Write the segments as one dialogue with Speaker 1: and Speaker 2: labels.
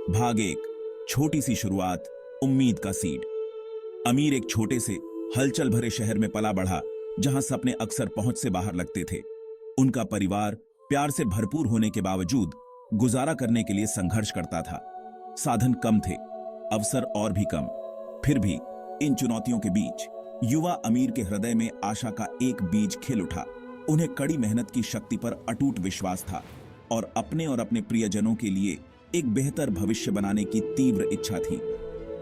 Speaker 1: भाग एक, छोटी सी शुरुआत, उम्मीद का सीड। अमीर एक छोटे से हलचल भरे शहर में पला बढ़ा, जहां सपने अक्सर पहुंच से बाहर लगते थे। उनका परिवार प्यार से भरपूर होने के बावजूद गुजारा करने के लिए संघर्ष करता था। साधन कम थे, अवसर और भी कम। फिर भी इन चुनौतियों के बीच युवा अमीर के हृदय में आशा का एक बीज खिल उठा। उन्हें कड़ी मेहनत की शक्ति पर अटूट विश्वास था और अपने प्रियजनों के लिए एक बेहतर भविष्य बनाने की तीव्र इच्छा थी।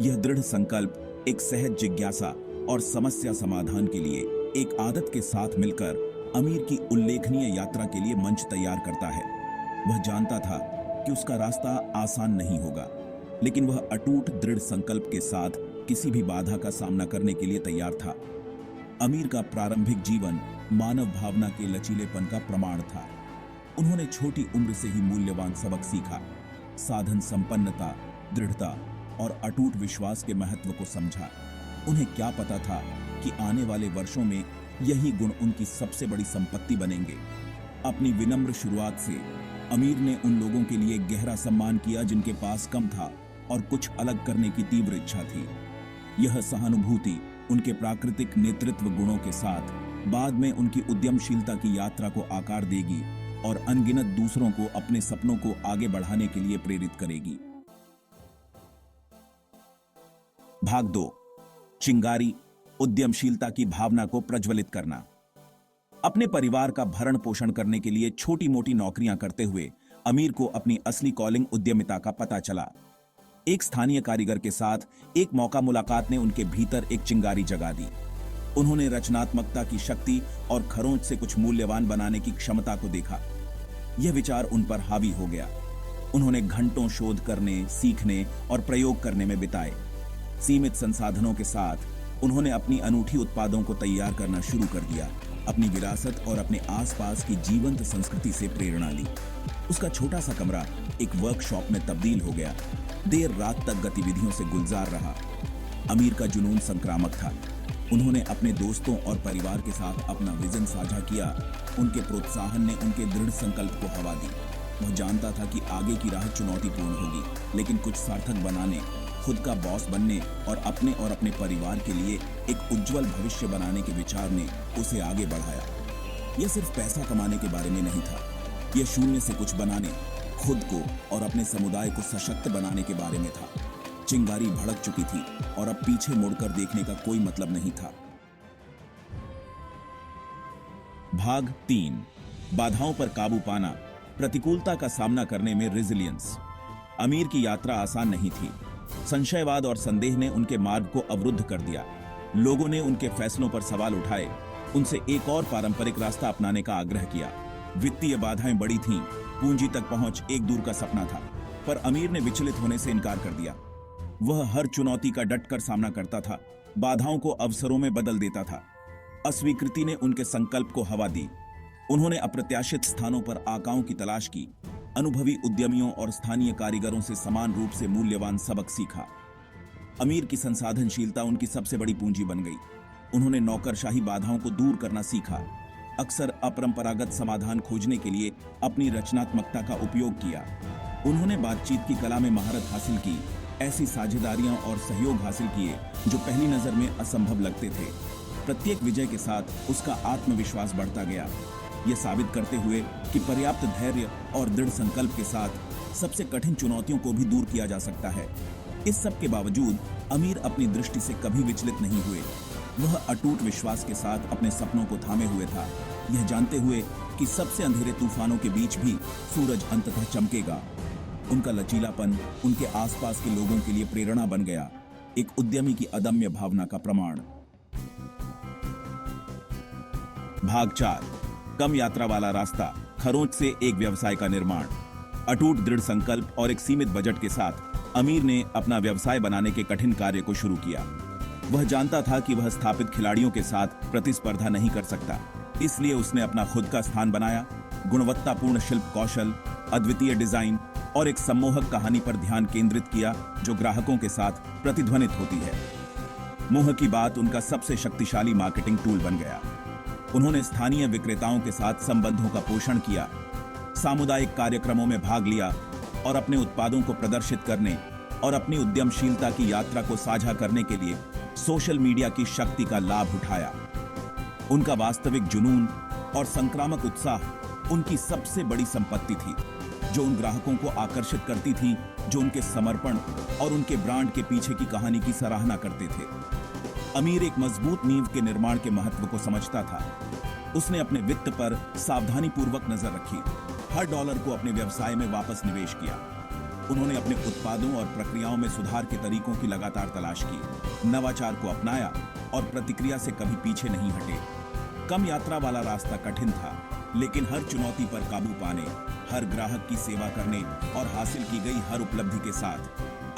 Speaker 1: यह दृढ़ संकल्प एक सहज जिज्ञासा और समस्या समाधान के लिए एक आदत के साथ मिलकर अमीर की उल्लेखनीय यात्रा के लिए मंच तैयार करता है। वह जानता था कि उसका रास्ता आसान नहीं होगा, लेकिन वह अटूट दृढ़ संकल्प के साथ किसी भी बाधा का सामना करने के लिए तैयार था। अमीर का प्रारंभिक जीवन मानव भावना के लचीलेपन का प्रमाण था। उन्होंने छोटी उम्र से ही मूल्यवान सबक सीखा, साधन संपन्नता, दृढ़ता और अटूट विश्वास के महत्व को समझा। उन्हें क्या पता था कि आने वाले वर्षों में यही गुण उनकी सबसे बड़ी संपत्ति बनेंगे। अपनी विनम्र शुरुआत से अमीर ने उन लोगों के लिए गहरा सम्मान किया जिनके पास कम था और कुछ अलग करने की तीव्र इच्छा थी। यह सहानुभूति उनके प्राकृतिक नेतृत्व गुणों के साथ बाद में उनकी उद्यमशीलता की यात्रा को आकार देगी और अनगिनत दूसरों को अपने सपनों को आगे बढ़ाने के लिए प्रेरित करेगी। भाग 2, चिंगारी, उद्यमशीलता की भावना को प्रज्वलित करना। अपने परिवार का भरण पोषण करने के लिए छोटी मोटी नौकरियां करते हुए अमीर को अपनी असली कॉलिंग उद्यमिता का पता चला। एक स्थानीय कारीगर के साथ एक मौका मुलाकात ने उनके भीतर एक चिंगारी जगा दी। उन्होंने रचनात्मकता की शक्ति और खरोंच से कुछ मूल्यवान बनाने की क्षमता को देखा। यह विचार उन पर हावी हो गया। उन्होंने घंटों शोध करने, सीखने और प्रयोग करने में बिताए। सीमित संसाधनों के साथ उन्होंने अपनी अनूठी उत्पादों को तैयार करना शुरू कर दिया। अपनी विरासत और अपने आसपास की जीवंत संस्कृति से प्रेरणा ली। उसका छोटा सा कमरा एक वर्कशॉप में तब्दील हो गया। देर रात तक गतिविधियों से गुलजार रहा। अमीर का जुनून संक्रामक था। उन्होंने अपने दोस्तों और परिवार के साथ अपना विजन साझा किया। उनके प्रोत्साहन ने उनके दृढ़ संकल्प को हवा दी। वह जानता था कि आगे की राह चुनौतीपूर्ण होगी, लेकिन कुछ सार्थक बनाने, खुद का बॉस बनने और अपने परिवार के लिए एक उज्जवल भविष्य बनाने के विचार ने उसे आगे बढ़ाया। यह सिर्फ पैसा कमाने के बारे में नहीं था। यह शून्य से कुछ बनाने, खुद को और अपने समुदाय को सशक्त बनाने के बारे में था। चिंगारी भड़क चुकी थी और अब पीछे मुड़कर देखने का कोई मतलब नहीं था। भाग 3, बाधाओं पर काबू पाना, प्रतिकूलता का सामना करने में रेजिलियंस। अमीर की यात्रा आसान नहीं थी। संशयवाद और संदेह ने उनके मार्ग को अवरुद्ध कर दिया। लोगों ने उनके फैसलों पर सवाल उठाए, उनसे एक और पारंपरिक रास्ता अपनाने का आग्रह किया। वित्तीय बाधाएं बड़ी थीं, पूंजी तक पहुंच एक दूर का सपना था, पर अमीर ने विचलित होने से इनकार कर दिया। वह हर चुनौती का डटकर सामना करता था, बाधाओं को अवसरों में बदल देता था। अस्वीकृति ने उनके संकल्प को हवा दी। उन्होंने अप्रत्याशित स्थानों पर आकाओं की तलाश की, अनुभवी उद्यमियों और स्थानीय कारीगरों से समान रूप से मूल्यवान सबक सीखा। अमीर की संसाधनशीलता उनकी सबसे बड़ी पूंजी बन गई। उन्होंने नौकरशाही बाधाओं को दूर करना सीखा, अक्सर अपरंपरागत समाधान खोजने के लिए अपनी रचनात्मकता का उपयोग किया। उन्होंने बातचीत की कला में महारत हासिल की, ऐसी साझेदारियां और सहयोग हासिल किए जो पहली नजर में असंभव लगते थे। प्रत्येक विजय के साथ उसका आत्मविश्वास बढ़ता गया, यह साबित करते हुए कि पर्याप्त धैर्य और दृढ़ संकल्प के साथ सबसे कठिन चुनौतियों को भी दूर किया जा सकता है। इस सब के बावजूद अमीर अपनी दृष्टि से कभी विचलित नहीं हुए। वह अटूट विश्वास के साथ अपने सपनों को थामे हुए था, यह जानते हुए कि सबसे अंधेरे तूफानों के बीच भी सूरज अंततः चमकेगा। उनका लचीलापन उनके आसपास के लोगों के लिए प्रेरणा बन गया, एक उद्यमी की अदम्य भावना का प्रमाण। भाग 4, कम यात्रा वाला रास्ता, खरोंच से एक व्यवसाय का निर्माण। अटूट दृढ़ संकल्प और एक सीमित बजट के साथ अमीर ने अपना व्यवसाय बनाने के कठिन कार्य को शुरू किया। वह जानता था कि वह स्थापित खिलाड़ियों के साथ प्रतिस्पर्धा नहीं कर सकता, इसलिए उसने अपना खुद का स्थान बनाया। गुणवत्तापूर्ण शिल्प कौशल, अद्वितीय डिजाइन और एक सम्मोहक कहानी पर ध्यान केंद्रित किया जो ग्राहकों के साथ प्रतिध्वनित होती है। मोह की बात उनका सबसे शक्तिशाली मार्केटिंग टूल बन गया। उन्होंने स्थानीय विक्रेताओं के साथ संबंधों का पोषण किया, सामुदायिक कार्यक्रमों में भाग लिया और अपने उत्पादों को प्रदर्शित करने और अपनी उद्यमशीलता की यात्रा को साझा करने के लिए सोशल मीडिया की शक्ति का लाभ उठाया। उनका वास्तविक जुनून और संक्रामक उत्साह उनकी सबसे बड़ी संपत्ति थी, जो उन ग्राहकों को आकर्षित करती थी जो उनके समर्पण और उनके ब्रांड के पीछे की कहानी की सराहना करते थे। अमीर एक मजबूत नींव के निर्माण के महत्व को समझता था। उसने अपने वित्त पर सावधानीपूर्वक नजर रखी, हर डॉलर को अपने व्यवसाय में वापस निवेश किया। उन्होंने अपने उत्पादों और प्रक्रियाओं में सुधार के तरीकों की लगातार तलाश की, नवाचार को अपनाया और प्रतिक्रिया से कभी पीछे नहीं हटे। कम यात्रा वाला रास्ता कठिन था, लेकिन हर चुनौती पर काबू पाने, हर ग्राहक की सेवा करने और हासिल की गई हर उपलब्धि के साथ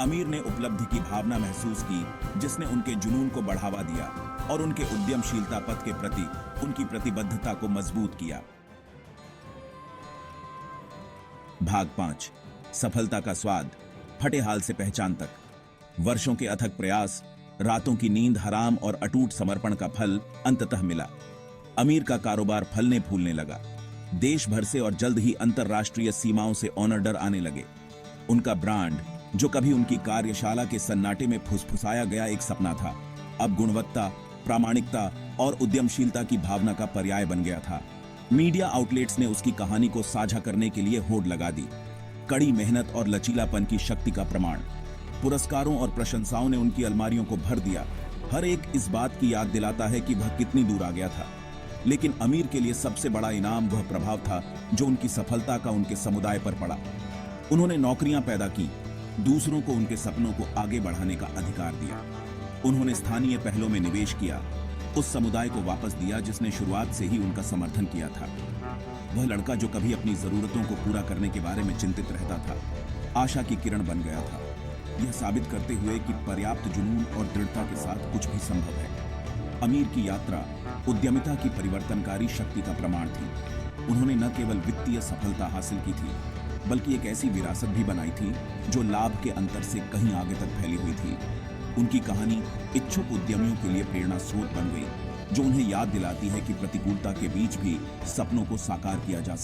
Speaker 1: अमीर ने उपलब्धि की भावना महसूस की, जिसने उनके जुनून को बढ़ावा दिया और उनके उद्यमशीलता पथ के प्रति उनकी प्रतिबद्धता को मजबूत किया। भाग 5, सफलता का स्वाद, फटे हाल से पहचान तक। वर्षों के अथक प्रयास, रातों की नींद हराम और अटूट समर्पण का फल अंततः मिला। अमीर का कारोबार फलने फूलने लगा। देश भर से और जल्द ही अंतरराष्ट्रीय सीमाओं से ऑर्डर आने लगे। उनका ब्रांड, जो कभी उनकी कार्यशाला के सन्नाटे में फुसफुसाया गया एक सपना था, अब गुणवत्ता, प्रामाणिकता और उद्यमशीलता की भावना का पर्याय बन गया था। मीडिया आउटलेट्स ने उसकी कहानी को साझा करने के लिए होड़ लगा दी। कड़ी मेहनत और लचीलापन की शक्ति का प्रमाण। पुरस्कारों और प्रशंसाओं ने उनकी अलमारियों को भर दिया। हर एक इस बात की याद दिलाता है कि वह कितनी दूर आ गया था। लेकिन अमीर के लिए सबसे बड़ा इनाम वह प्रभाव था जो उनकी सफलता का उनके समुदाय पर पड़ा। उन्होंने नौकरियां पैदा की, दूसरों को उनके सपनों को आगे बढ़ाने का अधिकार दिया। उन्होंने स्थानीय पहलों में निवेश किया, उस समुदाय को वापस दिया जिसने शुरुआत से ही उनका समर्थन किया था। वह लड़का जो कभी अपनी जरूरतों को पूरा करने के बारे में चिंतित रहता था, आशा की किरण बन गया था, यह साबित करते हुए कि पर्याप्त जुनून और दृढ़ता के साथ कुछ भी संभव है। अमीर की यात्रा उद्यमिता की परिवर्तनकारी शक्ति का प्रमाण थी। उन्होंने न केवल वित्तीय सफलता हासिल की थी, बल्कि एक ऐसी विरासत भी बनाई थी जो लाभ के अंतर से कहीं आगे तक फैली हुई थी। उनकी कहानी इच्छुक उद्यमियों के लिए प्रेरणा स्रोत बन गई, जो उन्हें याद दिलाती है कि प्रतिकूलता के बीच भी सपनों को साकार किया जा सकता है।